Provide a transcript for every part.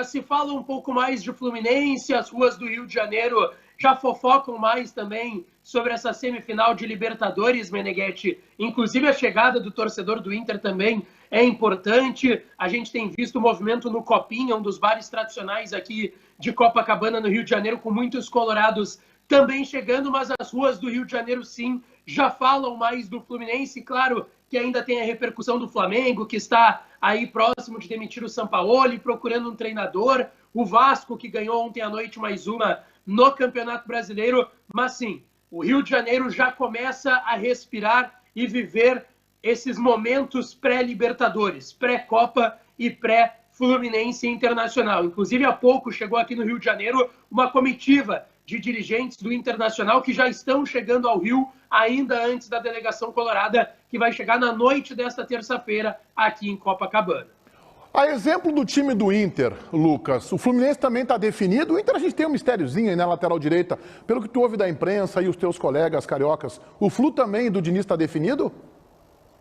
se fala um pouco mais de Fluminense, as ruas do Rio de Janeiro já fofocam mais também sobre essa semifinal de Libertadores, Meneghetti. Inclusive a chegada do torcedor do Inter também é importante. A gente tem visto o movimento no Copinha, um dos bares tradicionais aqui de Copacabana, no Rio de Janeiro, com muitos colorados também chegando, mas as ruas do Rio de Janeiro, sim, já falam mais do Fluminense. Claro que ainda tem a repercussão do Flamengo, que está aí próximo de demitir o Sampaoli, procurando um treinador. O Vasco, que ganhou ontem à noite mais uma no Campeonato Brasileiro. Mas, sim, o Rio de Janeiro já começa a respirar e viver esses momentos pré-Libertadores, pré-Copa e pré-Fluminense Internacional. Inclusive, há pouco chegou aqui no Rio de Janeiro uma comitiva de dirigentes do Internacional que já estão chegando ao Rio ainda antes da delegação colorada, que vai chegar na noite desta terça-feira aqui em Copacabana. A exemplo do time do Inter, Lucas, o Fluminense também está definido. O Inter a gente tem um mistériozinho aí na lateral direita. Pelo que tu ouve da imprensa e os teus colegas cariocas, o Flu também do Diniz está definido?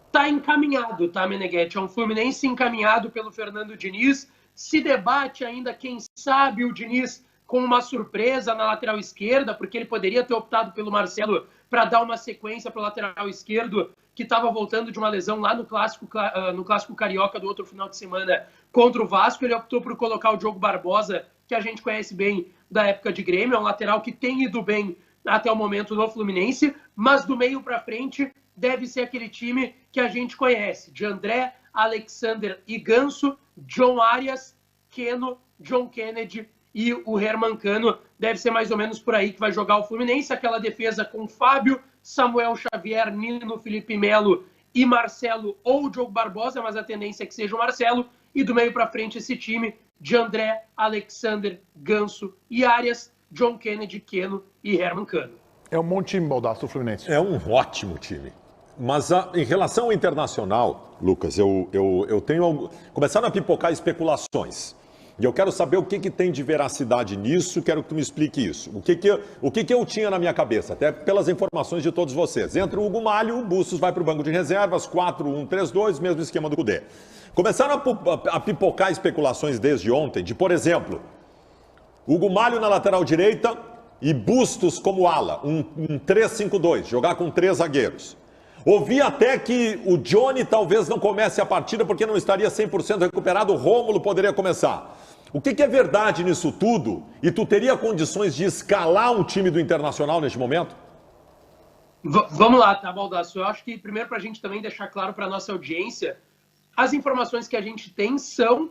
Está encaminhado, tá, Meneghetti? É um Fluminense encaminhado pelo Fernando Diniz. Se debate ainda, quem sabe, o Diniz com uma surpresa na lateral esquerda, porque ele poderia ter optado pelo Marcelo para dar uma sequência para o lateral esquerdo, que estava voltando de uma lesão lá no clássico carioca do outro final de semana contra o Vasco. Ele optou por colocar o Diogo Barbosa, que a gente conhece bem da época de Grêmio, é um lateral que tem ido bem até o momento no Fluminense, mas do meio para frente deve ser aquele time que a gente conhece, de André, Alexander e Ganso, John Arias, Keno, John Kennedy e o Herman Cano. Deve ser mais ou menos por aí que vai jogar o Fluminense. Aquela defesa com Fábio, Samuel Xavier, Nino, Felipe Melo e Marcelo ou Diogo Barbosa, mas a tendência é que seja o Marcelo. E do meio para frente esse time de André, Alexander, Ganso e Arias, John Kennedy, Keno e Herman Cano. É um bom time, Baldasso, do Fluminense. É um ótimo time. Mas em relação ao Internacional, Lucas, eu tenho... Começaram a pipocar especulações. E eu quero saber o que tem de veracidade nisso, quero que tu me explique isso. O que eu tinha na minha cabeça, até pelas informações de todos vocês. Entre o Hugo Malho, o Bustos vai para o banco de reservas, 4-1-3-2, mesmo esquema do Cudê. Começaram a pipocar especulações desde ontem, de, por exemplo, Hugo Malho na lateral direita e Bustos como ala, um 3-5-2, jogar com 3 zagueiros. Ouvi até que o Johnny talvez não comece a partida porque não estaria 100% recuperado, o Rômulo poderia começar. O que é verdade nisso tudo? E tu teria condições de escalar um time do Internacional neste momento? Vamos lá, tá, Baldasso? Eu acho que primeiro para a gente também deixar claro para a nossa audiência, as informações que a gente tem são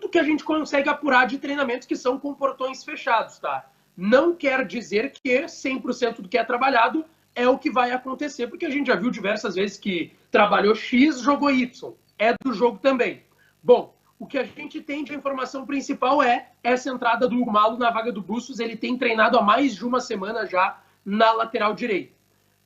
do que a gente consegue apurar de treinamentos que são com portões fechados, tá? Não quer dizer que 100% do que é trabalhado é o que vai acontecer, porque a gente já viu diversas vezes que trabalhou X, jogou Y. É do jogo também. Bom, o que a gente tem de informação principal é essa entrada do Hugo Malo na vaga do Bustos. Ele tem treinado há mais de uma semana já na lateral direita.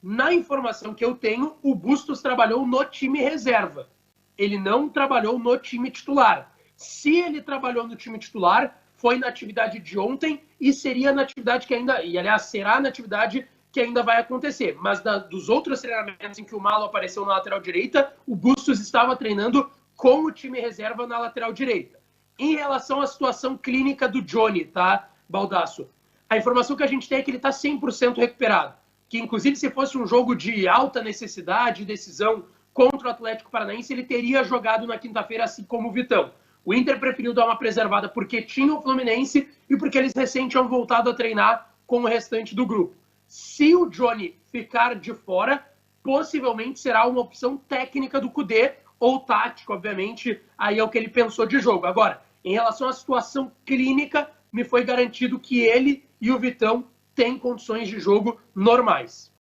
Na informação que eu tenho, o Bustos trabalhou no time reserva. Ele não trabalhou no time titular. Se ele trabalhou no time titular, foi na atividade de ontem e seria na atividade que ainda... E, aliás, será na atividade que ainda vai acontecer. Mas dos outros treinamentos em que o Malo apareceu na lateral direita, o Bustos estava treinando com o time reserva na lateral direita. Em relação à situação clínica do Johnny, tá, Baldasso? A informação que a gente tem é que ele está 100% recuperado. Que, inclusive, se fosse um jogo de alta necessidade, decisão contra o Atlético Paranaense, ele teria jogado na quinta-feira, assim como o Vitão. O Inter preferiu dar uma preservada porque tinha o Fluminense e porque eles recém tinham voltado a treinar com o restante do grupo. Se o Johnny ficar de fora, possivelmente será uma opção técnica do Cudê, ou tática, obviamente, aí é o que ele pensou de jogo. Agora, em relação à situação clínica, me foi garantido que ele e o Vitão têm condições de jogo normais.